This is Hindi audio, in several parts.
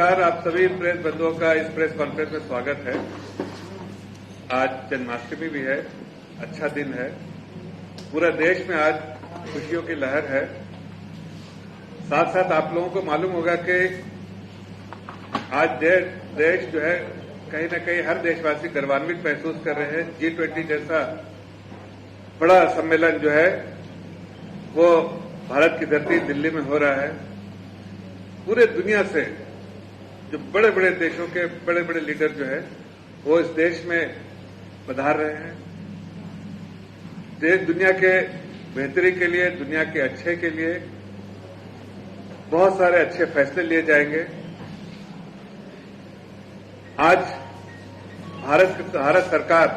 नमस्कार। आप सभी प्रेस बंधुओं का इस प्रेस कॉन्फ्रेंस में स्वागत है। आज जन्माष्टमी भी है, अच्छा दिन है। पूरा देश में आज खुशियों की लहर है। साथ साथ आप लोगों को मालूम होगा कि आज देश जो है कहीं न कहीं हर देशवासी गर्वान्वित महसूस कर रहे हैं। G20 जैसा बड़ा सम्मेलन जो है वो भारत की धरती दिल्ली में हो रहा है। पूरे दुनिया से जो बड़े बड़े देशों के बड़े बड़े लीडर जो है वो इस देश में पधार रहे हैं। देश दुनिया के बेहतरी के लिए, दुनिया के अच्छे के लिए बहुत सारे अच्छे फैसले लिए जाएंगे। आज भारत सरकार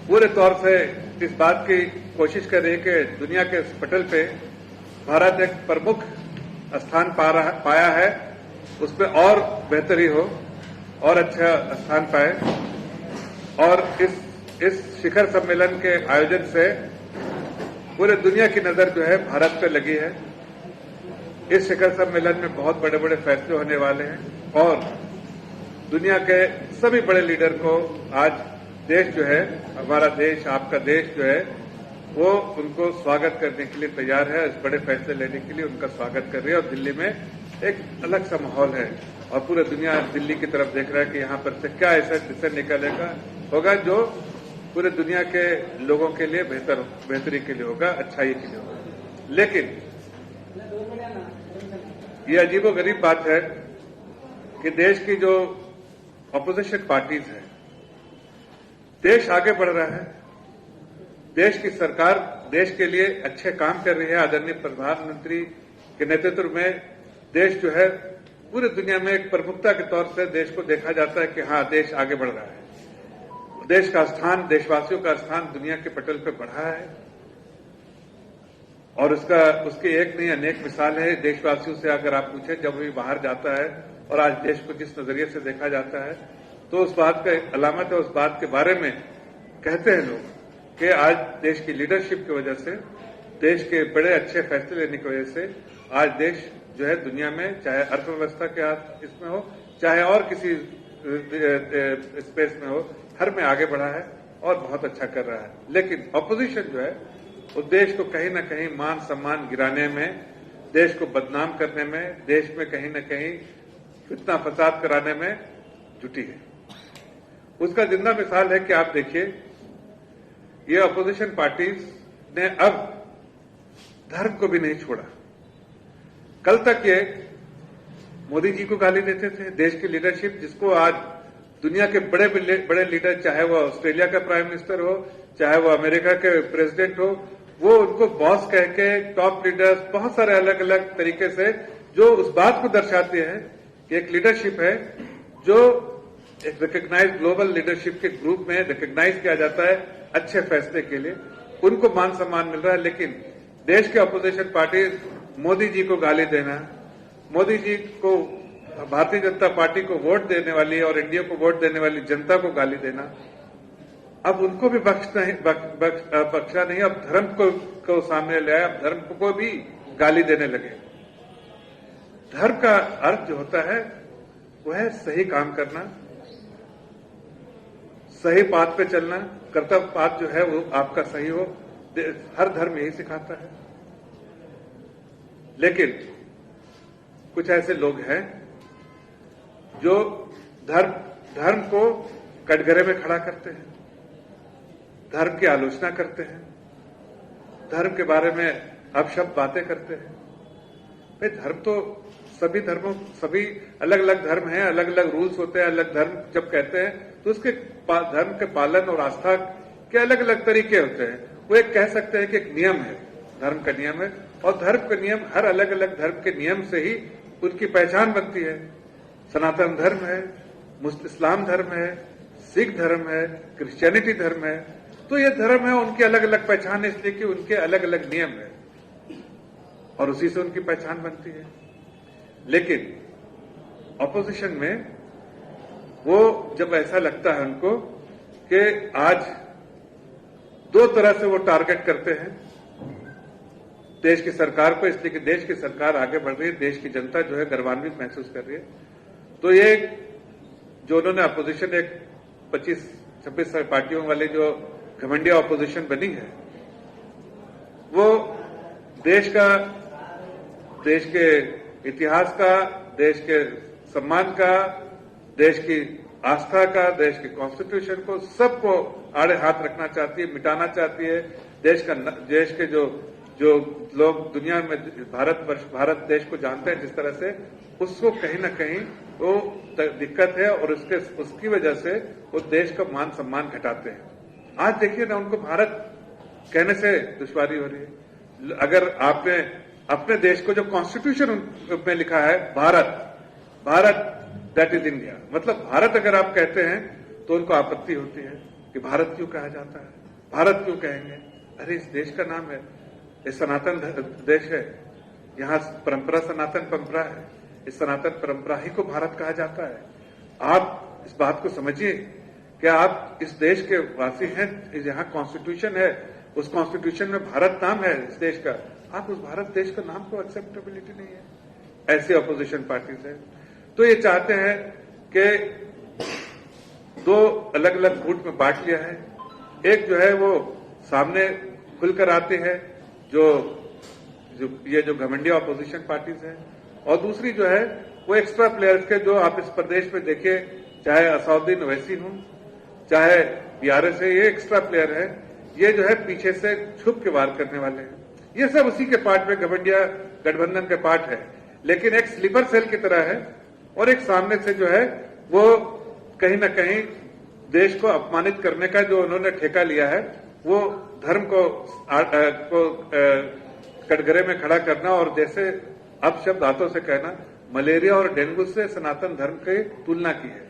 पूरे तौर से इस बात की कोशिश कर रही है कि दुनिया के पटल पे भारत एक प्रमुख स्थान पाया है, उसमें और बेहतरी हो और अच्छा स्थान पाए। और इस शिखर सम्मेलन के आयोजन से पूरे दुनिया की नजर जो है भारत पे लगी है। इस शिखर सम्मेलन में बहुत बड़े बड़े फैसले होने वाले हैं और दुनिया के सभी बड़े लीडर को आज देश जो है, हमारा देश, आपका देश जो है, वो उनको स्वागत करने के लिए तैयार है। इस बड़े फैसले लेने के लिए उनका स्वागत कर रही है और दिल्ली में एक अलग सा माहौल है और पूरा दुनिया दिल्ली की तरफ देख रहा है कि यहाँ पर से क्या ऐसा डिसीजन निकलेगा होगा जो पूरे दुनिया के लोगों के लिए बेहतरी के लिए होगा, अच्छाई के लिए होगा। लेकिन ये अजीबोगरीब बात है कि देश की जो ऑपोजिशन पार्टीज है, देश आगे बढ़ रहा है, देश की सरकार देश के लिए अच्छे काम कर रही है। आदरणीय प्रधानमंत्री के नेतृत्व में देश जो है पूरी दुनिया में एक प्रमुखता के तौर से देश को देखा जाता है कि हाँ, देश आगे बढ़ रहा है। देश का स्थान, देशवासियों का स्थान दुनिया के पटल पर बढ़ा है और उसकी एक नहीं अनेक मिसाल है। देशवासियों से अगर आप पूछें, जब भी बाहर जाता है और आज देश को जिस नजरिए से देखा जाता है तो उस बात का अलामत है, उस बात के बारे में कहते हैं लोग कि आज देश की लीडरशिप की वजह से, देश के बड़े अच्छे फैसले लेने की वजह से आज देश जो है दुनिया में, चाहे अर्थव्यवस्था के इसमें हो, चाहे और किसी स्पेस में हो, हर में आगे बढ़ा है और बहुत अच्छा कर रहा है। लेकिन ऑपोजिशन जो है वो देश को कहीं न कहीं मान सम्मान गिराने में, देश को बदनाम करने में, देश में कहीं न कहीं फितना फसाद कराने में जुटी है। उसका जिंदा मिसाल है कि आप देखिए, ये अपोजिशन पार्टीज ने अब धर्म को भी नहीं छोड़ा। कल तक ये मोदी जी को गाली देते थे, देश की लीडरशिप जिसको आज दुनिया के बड़े लीडर, चाहे वो ऑस्ट्रेलिया का प्राइम मिनिस्टर हो, चाहे वो अमेरिका के प्रेसिडेंट हो, वो उनको बॉस कह के, टॉप लीडर्स बहुत सारे अलग अलग तरीके से जो उस बात को दर्शाते हैं कि एक लीडरशिप है जो एक रिकग्नाइज ग्लोबल लीडरशिप के ग्रुप में रिकग्नाइज किया जाता है अच्छे फैसले के लिए, उनको मान सम्मान मिल रहा है। लेकिन देश के अपोजिशन पार्टी मोदी जी को गाली देना, मोदी जी को, भारतीय जनता पार्टी को वोट देने वाली और इंडिया को वोट देने वाली जनता को गाली देना, अब उनको भी बख्शा नहीं। अब धर्म को सामने ले आया, अब धर्म को भी गाली देने लगे। धर्म का अर्थ जो होता है वह है सही काम करना, सही पाथ पे चलना, कर्तव्य पाथ जो है वो आपका सही हो। हर धर्म यही सिखाता है। लेकिन कुछ ऐसे लोग हैं जो धर्म को कटघरे में खड़ा करते हैं, धर्म की आलोचना करते हैं, धर्म के बारे में अपशब्द बातें करते हैं। भाई, धर्म तो सभी अलग अलग धर्म हैं, अलग अलग रूल्स होते हैं। अलग धर्म जब कहते हैं तो उसके धर्म के पालन और आस्था के अलग अलग तरीके होते हैं। वो एक कह सकते हैं कि एक नियम है, धर्म का नियम है, और धर्म का नियम, हर अलग अलग धर्म के नियम से ही उनकी पहचान बनती है। सनातन धर्म है, इस्लाम धर्म है, सिख धर्म है, क्रिश्चियनिटी धर्म है। तो ये धर्म है, उनकी अलग अलग पहचान है इसलिए कि उनके अलग अलग नियम है और उसी से उनकी पहचान बनती है। लेकिन ऑपोजिशन में वो जब ऐसा लगता है उनको कि आज दो तरह से वो टारगेट करते हैं देश की सरकार को, इसलिए कि देश की सरकार आगे बढ़ रही है, देश की जनता जो है गर्वान्वित महसूस कर रही है। तो ये जो उन्होंने अपोजिशन एक 25-26 पार्टियों वाली जो घमंडिया अपोजिशन बनी है, वो देश के इतिहास का, देश के सम्मान का, देश की आस्था का, देश के कॉन्स्टिट्यूशन को, सबको आड़े हाथ रखना चाहती है, मिटाना चाहती है। देश के जो लोग दुनिया में भारत देश को जानते हैं जिस तरह से, उसको कहीं ना कहीं वो दिक्कत है और उसकी वजह से वो देश का मान सम्मान घटाते हैं। आज देखिए ना, उनको भारत कहने से दुश्वारी हो रही है। अगर आपने अपने देश को, जो कॉन्स्टिट्यूशन में लिखा है भारत दैट इज इंडिया, मतलब भारत अगर आप कहते हैं तो उनको आपत्ति होती है कि भारत क्यों कहा जाता है, भारत क्यों कहेंगे। अरे इस देश का नाम है, ये सनातन देश है, यहां परंपरा सनातन परंपरा है, इस सनातन परंपरा ही को भारत कहा जाता है। आप इस बात को समझिए कि आप इस देश के वासी हैं, यहाँ कॉन्स्टिट्यूशन है, उस कॉन्स्टिट्यूशन में भारत नाम है इस देश का, आप उस भारत देश का नाम को एक्सेप्टेबिलिटी नहीं है। ऐसी अपोजिशन पार्टीज है। तो ये चाहते हैं कि दो अलग अलग गुट में बांट लिया है। एक जो है वो सामने खुलकर आते हैं, ये जो घमंडिया अपोजिशन पार्टीज हैं, और दूसरी जो है वो एक्स्ट्रा प्लेयर्स के, जो आप इस प्रदेश में देखिए, चाहे असदुद्दीन ओवैसी हो, चाहे बीआरएस है, ये एक्स्ट्रा प्लेयर है। ये जो है पीछे से छुप के वार करने वाले हैं। ये सब उसी के पार्ट में, घमंडिया गठबंधन के पार्ट है, लेकिन एक स्लीपर सेल की तरह है। और एक सामने से जो है वो कहीं ना कहीं देश को अपमानित करने का जो उन्होंने ठेका लिया है, वो धर्म को कटघरे में खड़ा करना, और जैसे अब शब्द हाथों से कहना, मलेरिया और डेंगू से सनातन धर्म की तुलना की है।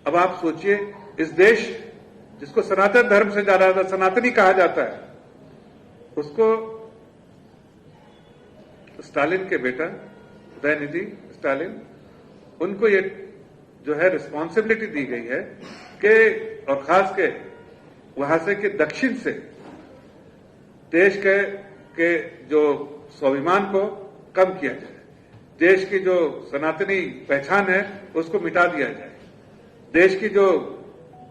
अब आप सोचिए, इस देश जिसको सनातन धर्म से ज्यादा सनातनी कहा जाता है, उसको स्टालिन के बेटा उदयनिधि स्टालिन, उनको ये जो है रिस्पॉन्सिबिलिटी दी गई है कि, और खास के वहां से कि दक्षिण से देश के जो स्वाभिमान को कम किया जाए, देश की जो सनातनी पहचान है उसको मिटा दिया जाए, देश की जो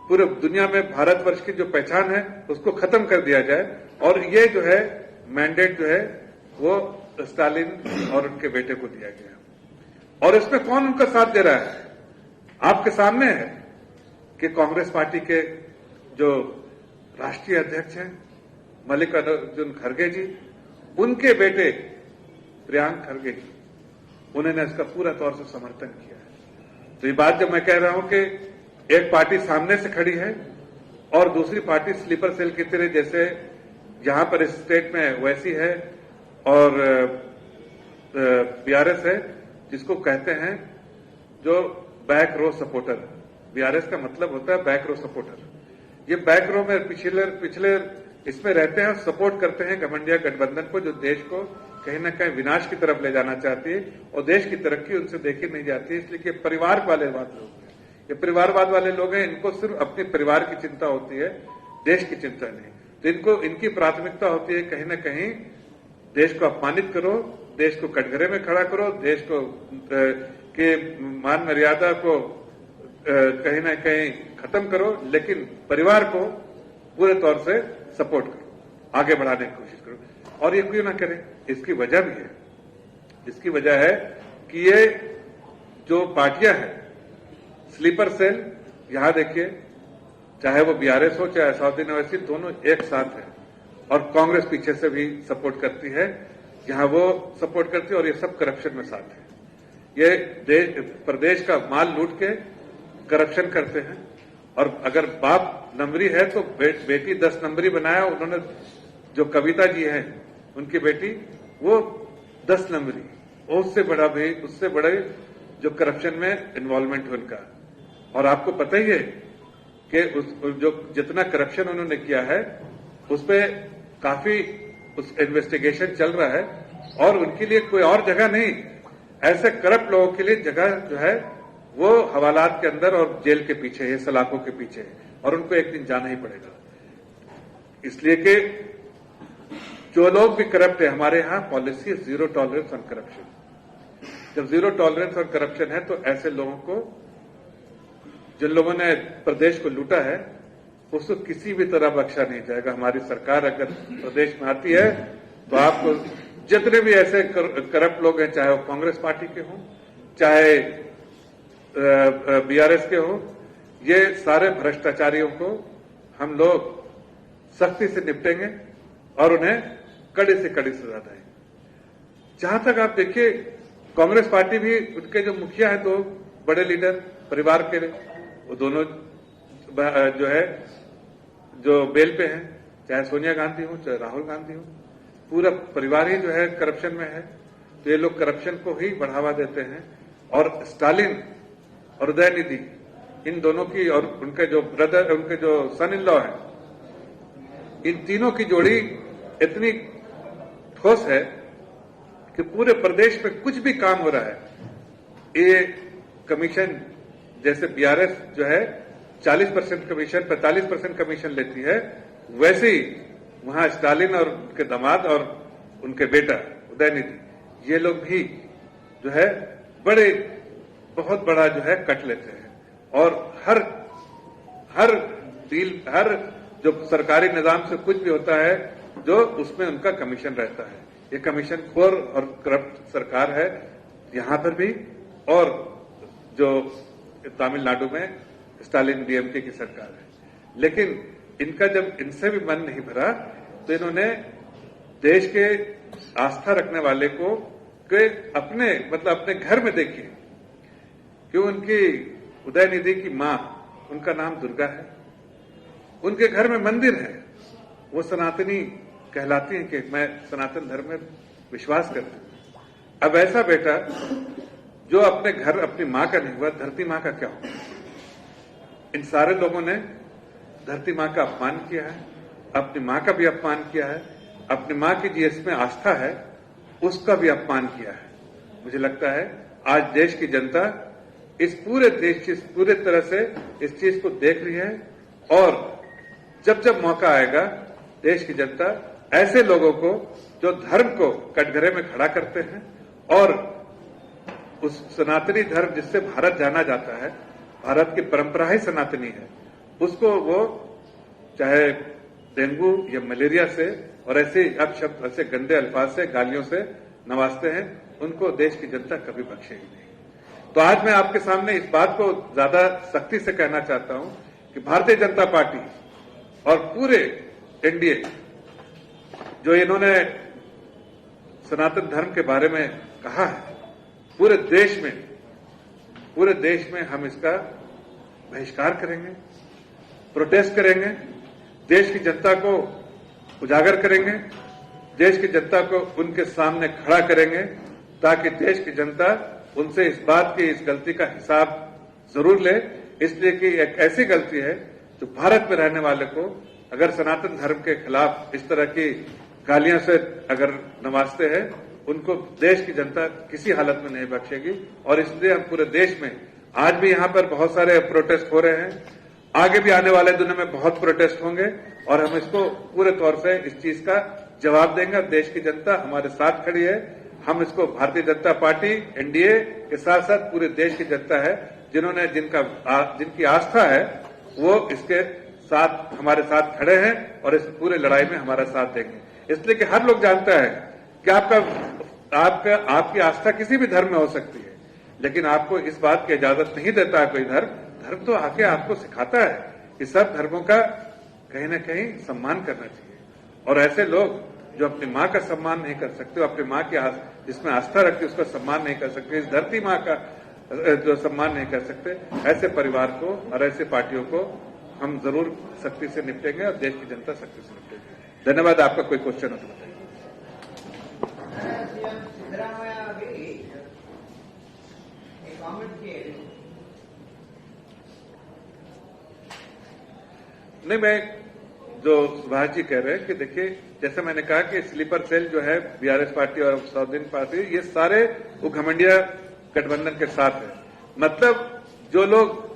पूरे दुनिया में भारतवर्ष की जो पहचान है उसको खत्म कर दिया जाए। और ये जो है मैंडेट जो है वो स्टालिन और उनके बेटे को दिया गया। और इसमें कौन उनका साथ दे रहा है? आपके सामने है कि कांग्रेस पार्टी के जो राष्ट्रीय अध्यक्ष हैं मल्लिकार्जुन खड़गे जी, उनके बेटे प्रियांक खड़गे जी, उन्होंने इसका पूरा तौर से समर्थन किया है। तो ये बात जब मैं कह रहा हूं कि एक पार्टी सामने से खड़ी है और दूसरी पार्टी स्लीपर सेल की तरह, जैसे यहां पर इस स्टेट में वैसी है और बीआरएस है, जिसको कहते हैं जो बैक रो सपोर्टर। बीआरएस का मतलब होता है बैक रो सपोर्टर। ये बैक रो में पिछले इसमें रहते हैं और सपोर्ट करते हैं घमंडिया गठबंधन को, जो देश को कहीं न कहीं विनाश की तरफ ले जाना चाहती है और देश की तरक्की उनसे देखी नहीं जाती है। इसलिए कि परिवार वाले लोग हैं, ये परिवारवाद वाले लोग हैं, इनको सिर्फ अपने परिवार की चिंता होती है, देश की चिंता नहीं। तो इनकी प्राथमिकता होती है कहीं न कहीं देश को अपमानित करो, देश को कटघरे में खड़ा करो, देश को के मान मर्यादा को कहीं ना कहीं खत्म करो, लेकिन परिवार को पूरे तौर से सपोर्ट करो, आगे बढ़ाने की कोशिश करो। और ये क्यों ना करें, इसकी वजह भी है। इसकी वजह है कि ये जो पार्टियां हैं स्लीपर सेल, यहां देखिए, चाहे वो बीआरएस हो चाहे असदुद्दीन ओवैसी, दोनों एक साथ है और कांग्रेस पीछे से भी सपोर्ट करती है, जहां वो सपोर्ट करती है और ये सब करप्शन में साथ है। ये प्रदेश का माल लूट के करप्शन करते हैं और अगर बाप नंबरी है तो बेटी 10 नंबरी बनाया उन्होंने। जो कविता जी है उनकी बेटी, वो 10 नंबरी, उससे बड़ा जो करप्शन में इन्वॉल्वमेंट है उनका। और आपको पता ही है कि जो जितना करप्शन उन्होंने किया है उस पर काफी इन्वेस्टिगेशन चल रहा है और उनके लिए कोई और जगह नहीं, ऐसे करप्ट लोगों के लिए जगह जो है वो हवालात के अंदर और जेल के पीछे है, सलाखों के पीछे है, और उनको एक दिन जाना ही पड़ेगा। इसलिए कि जो लोग भी करप्ट है, हमारे यहां policy zero tolerance on corruption. जब जीरो टॉलरेंस और करप्शन है तो ऐसे लोगों को, जिन लोगों ने प्रदेश को लूटा है, उसको किसी भी तरह बख्शा नहीं जाएगा। हमारी सरकार अगर प्रदेश में आती है तो आपको जितने भी ऐसे करप्ट लोग हैं, चाहे वो कांग्रेस पार्टी के हों, चाहे बीआरएस के हों, ये सारे भ्रष्टाचारियों को हम लोग सख्ती से निपटेंगे और उन्हें कड़ी से कड़ी सजा देंगे। जहां तक आप देखिए, कांग्रेस पार्टी भी, उनके जो मुखिया हैं, दो बड़े लीडर परिवार के, वो दोनों जो है जो बेल पे हैं, चाहे सोनिया गांधी हो चाहे राहुल गांधी हो, पूरा परिवार ही जो है करप्शन में है। तो ये लोग करप्शन को ही बढ़ावा देते हैं। और स्टालिन और उदयनिधि, इन दोनों की, और उनके जो ब्रदर, उनके जो सन इन लॉ है, इन तीनों की जोड़ी इतनी ठोस है कि पूरे प्रदेश में कुछ भी काम हो रहा है, ये कमीशन, जैसे बीआरएस जो है 40% कमीशन, 45% कमीशन लेती है, वैसे ही वहां स्टालिन और उनके दामाद और उनके बेटा उदयनिधि, ये लोग भी जो है बहुत बड़ा जो है कट लेते हैं। और हर डील, हर जो सरकारी निजाम से कुछ भी होता है, जो उसमें उनका कमीशन रहता है। ये कमीशन खोर और करप्ट सरकार है यहां पर भी, और जो तमिलनाडु में स्टालिन डीएमके की सरकार है। लेकिन इनका जब इनसे भी मन नहीं भरा तो इन्होंने देश के आस्था रखने वाले को के अपने घर में देखिए कि उनकी उदयनिधि की मां, उनका नाम दुर्गा है, उनके घर में मंदिर है, वो सनातनी कहलाती हैं कि मैं सनातन धर्म में विश्वास करती हूं। अब ऐसा बेटा जो अपने घर अपनी मां का नहीं हुआ, धरती मां का क्या होगा? इन सारे लोगों ने धरती मां का अपमान किया है, अपनी मां का भी अपमान किया है, अपनी मां की जिसमें आस्था है उसका भी अपमान किया है। मुझे लगता है आज देश की जनता इस पूरे देश की पूरे तरह से इस चीज को देख रही है, और जब जब मौका आएगा देश की जनता ऐसे लोगों को जो धर्म को कटघरे में खड़ा करते हैं और उस सनातनी धर्म जिससे भारत जाना जाता है, भारत की परंपरा ही सनातनी है, उसको वो चाहे डेंगू या मलेरिया से और ऐसे अपशब्द, ऐसे गंदे अल्फाज से, गालियों से नवाजते हैं, उनको देश की जनता कभी बख्शेगी नहीं। तो आज मैं आपके सामने इस बात को ज्यादा सख्ती से कहना चाहता हूं कि भारतीय जनता पार्टी और पूरे एनडीए, जो इन्होंने सनातन धर्म के बारे में कहा है, पूरे देश में हम इसका बहिष्कार करेंगे, प्रोटेस्ट करेंगे, देश की जनता को उजागर करेंगे, देश की जनता को उनके सामने खड़ा करेंगे, ताकि देश की जनता उनसे इस बात की, इस गलती का हिसाब जरूर ले। इसलिए कि एक ऐसी गलती है जो भारत में रहने वाले को अगर सनातन धर्म के खिलाफ इस तरह की गालियां से अगर नवाजते हैं, उनको देश की जनता किसी हालत में नहीं बख्शेगी। और इसलिए हम पूरे देश में, आज भी यहां पर बहुत सारे प्रोटेस्ट हो रहे हैं, आगे भी आने वाले दिनों में बहुत प्रोटेस्ट होंगे, और हम इसको पूरे तौर से इस चीज का जवाब देंगे। देश की जनता हमारे साथ खड़ी है, हम इसको भारतीय जनता पार्टी, एनडीए के साथ साथ पूरे देश की जनता है, जिन्होंने जिनकी आस्था है, वो इसके साथ हमारे साथ खड़े हैं और इस पूरे लड़ाई में हमारा साथ देंगे। इसलिए कि हर लोग जानता है कि आपकी आस्था किसी भी धर्म में हो सकती है, लेकिन आपको इस बात की इजाजत नहीं देता है कोई धर्म तो आके आपको सिखाता है कि सब धर्मों का कहीं न कहीं सम्मान करना चाहिए। और ऐसे लोग जो अपनी मां का सम्मान नहीं कर सकते, अपनी मां की जिसमें आस्था रखती है उसका सम्मान नहीं कर सकते, इस धरती मां का जो सम्मान नहीं कर सकते, ऐसे परिवार को और ऐसे पार्टियों को हम जरूर सख्ती से निपटेंगे और देश की जनता सख्ती से निपटेगी। धन्यवाद। आपका कोई क्वेश्चन हो तो बताइए। नहीं, मैं जो सुभाष जी कह रहे हैं कि देखिए, जैसे मैंने कहा कि स्लीपर सेल जो है बीआरएस पार्टी और साउथ पार्टी, ये सारे वो घमंडिया गठबंधन के साथ है। मतलब जो लोग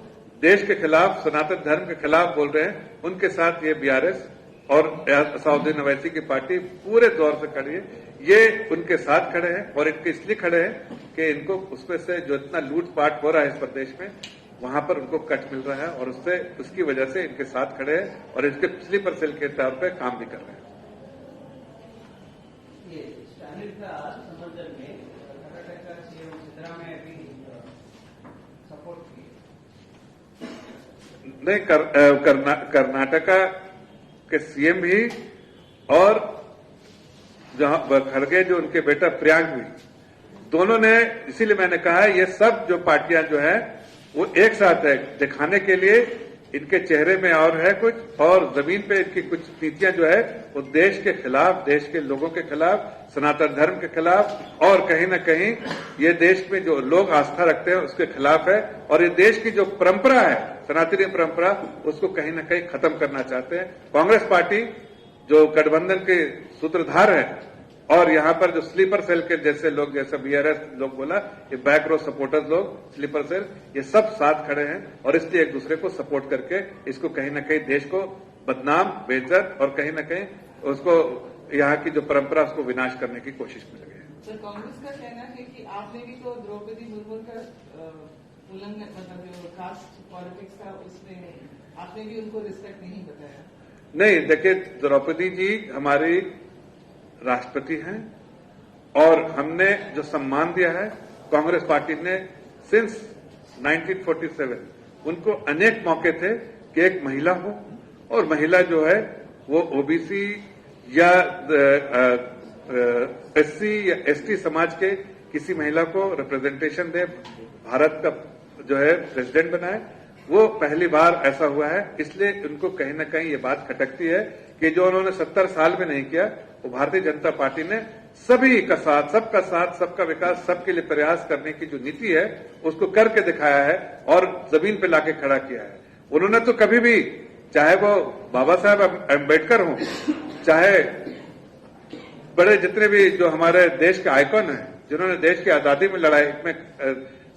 देश के खिलाफ, सनातन धर्म के खिलाफ बोल रहे हैं, उनके साथ ये बीआरएस और असाउद्दीन ओवैसी की पार्टी पूरे दौर से खड़ी है। ये उनके साथ खड़े हैं और इनके इसलिए खड़े हैं कि इनको उसमें से जो इतना लूटपाट हो रहा है इस प्रदेश में, वहां पर उनको कट मिल रहा है और उसकी वजह से इनके साथ खड़े हैं और इसके स्लीपर सेल के तौर पर काम भी कर रहे हैं। स्टालिन का समर्थन में कर्नाटक का सीएम सिद्धरामैया भी सपोर्ट किए। नहीं, कर्नाटका के सीएम भी और जहां खड़गे जो उनके बेटा प्रियांक भी, दोनों ने, इसीलिए मैंने कहा है ये सब जो पार्टियां जो है वो एक साथ है, दिखाने के लिए इनके चेहरे में और है कुछ और जमीन पे इनकी कुछ नीतियां जो है वो देश के खिलाफ, देश के लोगों के खिलाफ, सनातन धर्म के खिलाफ और कहीं न कहीं ये देश में जो लोग आस्था रखते हैं उसके खिलाफ है और ये देश की जो परंपरा है, सनातनी परंपरा, उसको कहीं न कहीं खत्म करना चाहते हैं। कांग्रेस पार्टी जो गठबंधन के सूत्रधार है और यहां पर जो स्लीपर सेल के जैसे लोग, जैसे बीआरएस लोग बोला, ये बैक रो सपोर्टर्स लोग, स्लीपर सेल, ये सब साथ खड़े हैं और इसलिए एक दूसरे को सपोर्ट करके इसको कहीं न कहीं देश को बदनाम, बेइज्जत और कहीं न कहीं उसको यहाँ की जो परंपरा उसको विनाश करने की कोशिश में लगे हैं। सर, कांग्रेस का कहना है कि आपने भी तो द्रौपदी मुर्मू का उल्लंघन, मतलब जो कास्ट पॉलिटिक्स का, उसमें आपने भी उनको रिस्पेक्ट नहीं बताया। नहीं, देखिए, द्रौपदी जी हमारी राष्ट्रपति हैं और हमने जो सम्मान दिया है कांग्रेस पार्टी ने सिंस 1947, उनको अनेक मौके थे कि एक महिला हो और महिला जो है वो ओबीसी या एससी या एसटी समाज के किसी महिला को रिप्रेजेंटेशन दे, भारत का जो है प्रेसिडेंट बनाए। वो पहली बार ऐसा हुआ है, इसलिए उनको कहीं न कहीं ये बात खटकती है कि जो उन्होंने 70 साल में नहीं किया, वो भारतीय जनता पार्टी ने सभी का साथ, सबका विकास, सबके लिए प्रयास करने की जो नीति है उसको करके दिखाया है और जमीन पे लाके खड़ा किया है। उन्होंने तो कभी भी, चाहे वो बाबा साहब अम्बेडकर हों, चाहे बड़े जितने भी जो हमारे देश के आइकॉन हैं, जिन्होंने देश की आजादी में लड़ाई में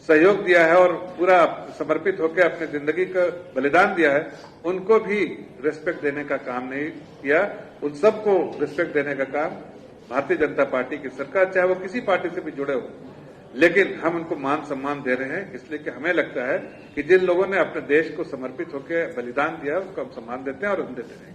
सहयोग दिया है और पूरा समर्पित होकर अपनी जिंदगी का बलिदान दिया है, उनको भी रिस्पेक्ट देने का काम नहीं किया। उन सबको रिस्पेक्ट देने का काम भारतीय जनता पार्टी की सरकार, चाहे वो किसी पार्टी से भी जुड़े हो, लेकिन हम उनको मान सम्मान दे रहे हैं इसलिए कि हमें लगता है कि जिन लोगों ने अपने देश को समर्पित होकर बलिदान दिया उसको हम सम्मान देते हैं और हम देते रहेंगे।